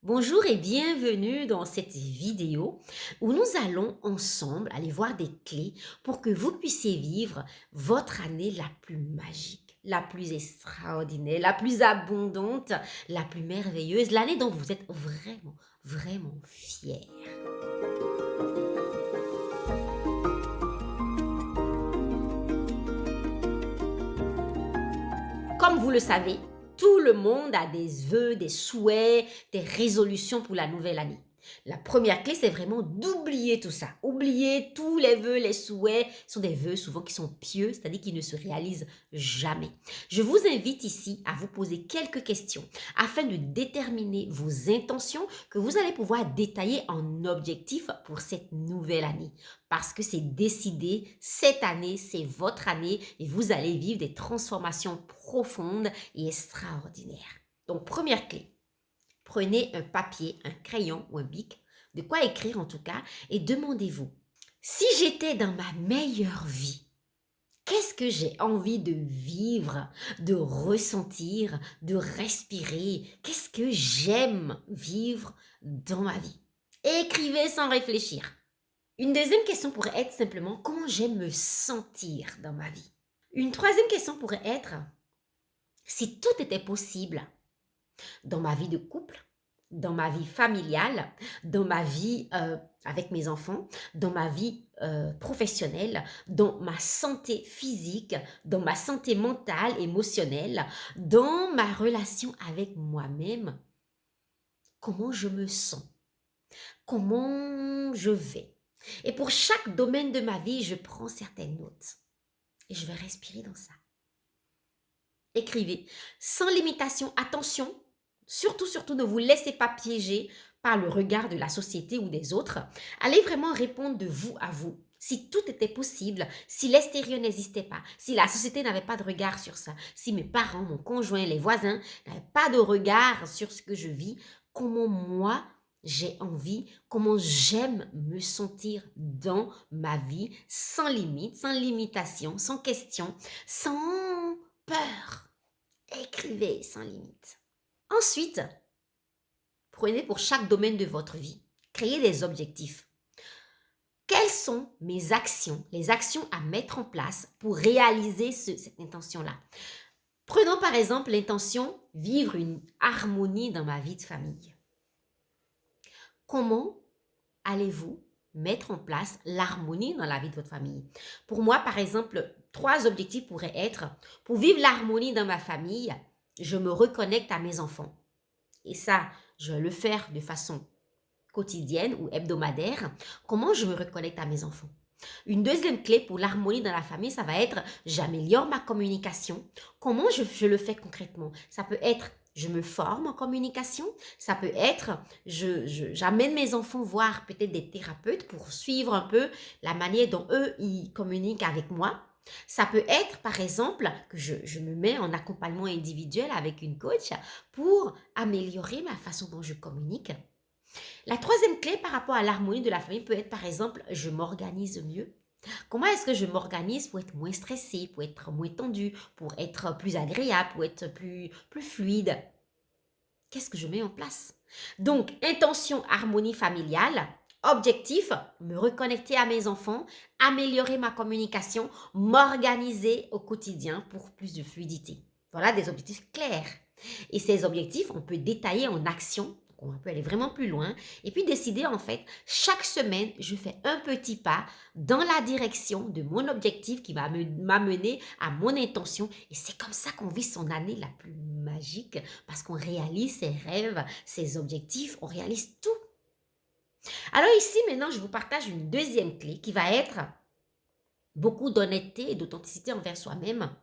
Bonjour et bienvenue dans cette vidéo où nous allons ensemble aller voir des clés pour que vous puissiez vivre votre année la plus magique, la plus extraordinaire, la plus abondante, la plus merveilleuse, l'année dont vous êtes vraiment fiers. Comme vous le savez, tout le monde a des vœux, des souhaits, des résolutions pour la nouvelle année. La première clé, c'est vraiment d'oublier tout ça. Oublier tous les vœux, les souhaits. Ce sont des vœux souvent qui sont pieux, c'est-à-dire qui ne se réalisent jamais. Je vous invite ici à vous poser quelques questions afin de déterminer vos intentions que vous allez pouvoir détailler en objectifs pour cette nouvelle année. Parce que c'est décidé, cette année, c'est votre année et vous allez vivre des transformations profondes et extraordinaires. Donc, première clé, prenez un papier, un crayon ou un bic, de quoi écrire en tout cas, et demandez-vous, si j'étais dans ma meilleure vie, qu'est-ce que j'ai envie de vivre, de ressentir, de respirer? Qu'est-ce que j'aime vivre dans ma vie? Écrivez sans réfléchir. Une deuxième question pourrait être simplement comment j'aime me sentir dans ma vie. Une troisième question pourrait être si tout était possible dans ma vie de couple, dans ma vie familiale, dans ma vie avec mes enfants, dans ma vie professionnelle, dans ma santé physique, dans ma santé mentale, émotionnelle, dans ma relation avec moi-même, comment je me sens, comment je vais. Et pour chaque domaine de ma vie, je prends certaines notes et je vais respirer dans ça. Écrivez sans limitation. Attention, surtout, ne vous laissez pas piéger par le regard de la société ou des autres. Allez vraiment répondre de vous à vous. Si tout était possible, si l'extérieur n'existait pas, si la société n'avait pas de regard sur ça, si mes parents, mon conjoint, les voisins n'avaient pas de regard sur ce que je vis, comment moi j'ai envie, comment j'aime me sentir dans ma vie, sans limite, sans limitation, sans question, sans peur. Écrivez sans limite. Ensuite, prenez pour chaque domaine de votre vie, créez des objectifs. Quelles sont mes actions, les actions à mettre en place pour réaliser cette intention-là? Prenons par exemple l'intention vivre une harmonie dans ma vie de famille. Comment allez-vous mettre en place l'harmonie dans la vie de votre famille? Pour moi, par exemple, 3 objectifs pourraient être pour vivre l'harmonie dans ma famille, je me reconnecte à mes enfants. Et ça, je vais le faire de façon quotidienne ou hebdomadaire. Comment je me reconnecte à mes enfants? Une deuxième clé pour l'harmonie dans la famille, ça va être j'améliore ma communication. Comment je le fais concrètement? Ça peut être je me forme en communication. Ça peut être j'amène mes enfants voir peut-être des thérapeutes pour suivre un peu la manière dont eux, ils communiquent avec moi. Ça peut être, par exemple, que je me mets en accompagnement individuel avec une coach pour améliorer ma façon dont je communique. La troisième clé par rapport à l'harmonie de la famille peut être, par exemple, je m'organise mieux. Comment est-ce que je m'organise pour être moins stressée, pour être moins tendue, pour être plus agréable, pour être plus fluide? Qu'est-ce que je mets en place? Donc, intention, harmonie familiale. Objectif, me reconnecter à mes enfants, améliorer ma communication, m'organiser au quotidien pour plus de fluidité. Voilà des objectifs clairs. Et ces objectifs, on peut détailler en action. On peut aller vraiment plus loin et puis décider en fait, chaque semaine, je fais un petit pas dans la direction de mon objectif qui va m'amener à mon intention. Et c'est comme ça qu'on vit son année la plus magique parce qu'on réalise ses rêves, ses objectifs, on réalise tout. Alors ici, maintenant, je vous partage une deuxième clé qui va être beaucoup d'honnêteté et d'authenticité envers soi-même.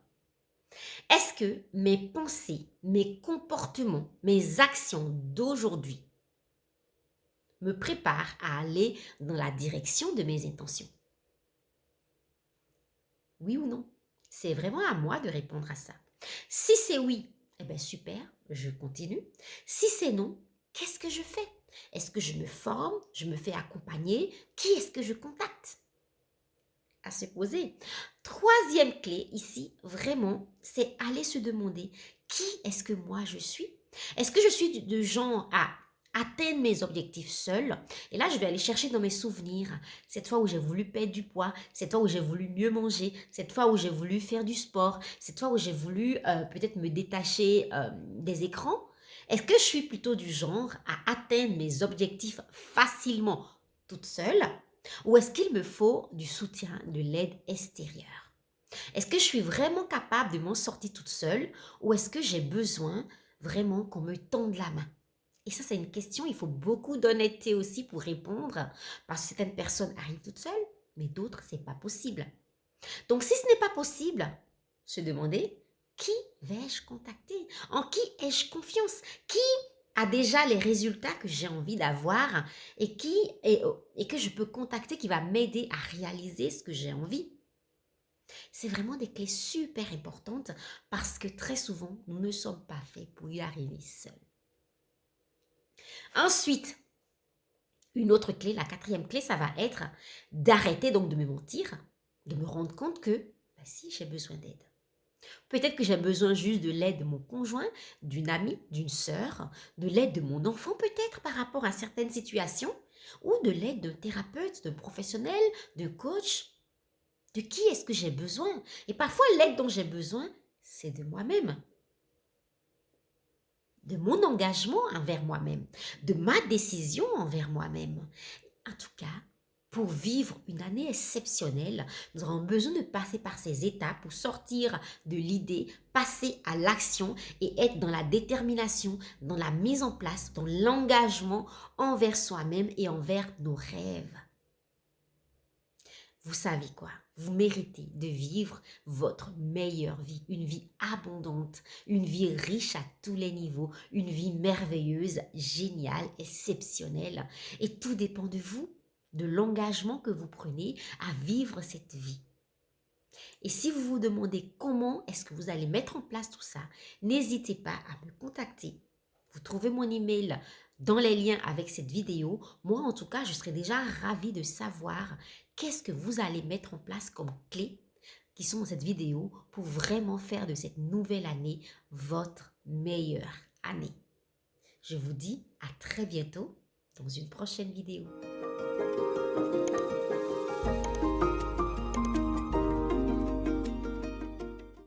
Est-ce que mes pensées, mes comportements, mes actions d'aujourd'hui me préparent à aller dans la direction de mes intentions? Oui ou non? C'est vraiment à moi de répondre à ça. Si c'est oui, eh bien super, je continue. Si c'est non, qu'est-ce que je fais? Est-ce que je me forme? Je me fais accompagner? Qui est-ce que je contacte? À se poser. Troisième clé ici, vraiment, c'est aller se demander qui est-ce que moi je suis? Est-ce que je suis de genre à atteindre mes objectifs seule. Et là, je vais aller chercher dans mes souvenirs. Cette fois où j'ai voulu perdre du poids, cette fois où j'ai voulu mieux manger, cette fois où j'ai voulu faire du sport, cette fois où j'ai voulu peut-être me détacher des écrans. Est-ce que je suis plutôt du genre à atteindre mes objectifs facilement toute seule ou est-ce qu'il me faut du soutien, de l'aide extérieure? Est-ce que je suis vraiment capable de m'en sortir toute seule ou est-ce que j'ai besoin vraiment qu'on me tende la main? Et ça, c'est une question, il faut beaucoup d'honnêteté aussi pour répondre, parce que certaines personnes arrivent toutes seules, mais d'autres, c'est pas possible. Donc, si ce n'est pas possible, se demander, qui vais-je contacter? En qui ai-je confiance? Qui a déjà les résultats que j'ai envie d'avoir et que je peux contacter qui va m'aider à réaliser ce que j'ai envie? C'est vraiment des clés super importantes parce que très souvent, nous ne sommes pas faits pour y arriver seuls. Ensuite, une autre clé, la quatrième clé, ça va être d'arrêter donc de me mentir, de me rendre compte que si j'ai besoin d'aide. Peut-être que j'ai besoin juste de l'aide de mon conjoint, d'une amie, d'une sœur, de l'aide de mon enfant peut-être par rapport à certaines situations, ou de l'aide d'un thérapeute, d'un professionnel, d'un coach. De qui est-ce que j'ai besoin? Et parfois, l'aide dont j'ai besoin, c'est de moi-même, de mon engagement envers moi-même, de ma décision envers moi-même. En tout cas, pour vivre une année exceptionnelle, nous aurons besoin de passer par ces étapes pour sortir de l'idée, passer à l'action et être dans la détermination, dans la mise en place, dans l'engagement envers soi-même et envers nos rêves. Vous savez quoi? Vous méritez de vivre votre meilleure vie, une vie abondante, une vie riche à tous les niveaux, une vie merveilleuse, géniale, exceptionnelle. Et tout dépend de vous, de l'engagement que vous prenez à vivre cette vie. Et si vous vous demandez comment est-ce que vous allez mettre en place tout ça, n'hésitez pas à me contacter. Vous trouvez mon email dans les liens avec cette vidéo. Moi, en tout cas, je serais déjà ravie de savoir qu'est-ce que vous allez mettre en place comme clés qui sont dans cette vidéo pour vraiment faire de cette nouvelle année votre meilleure année. Je vous dis à très bientôt dans une prochaine vidéo.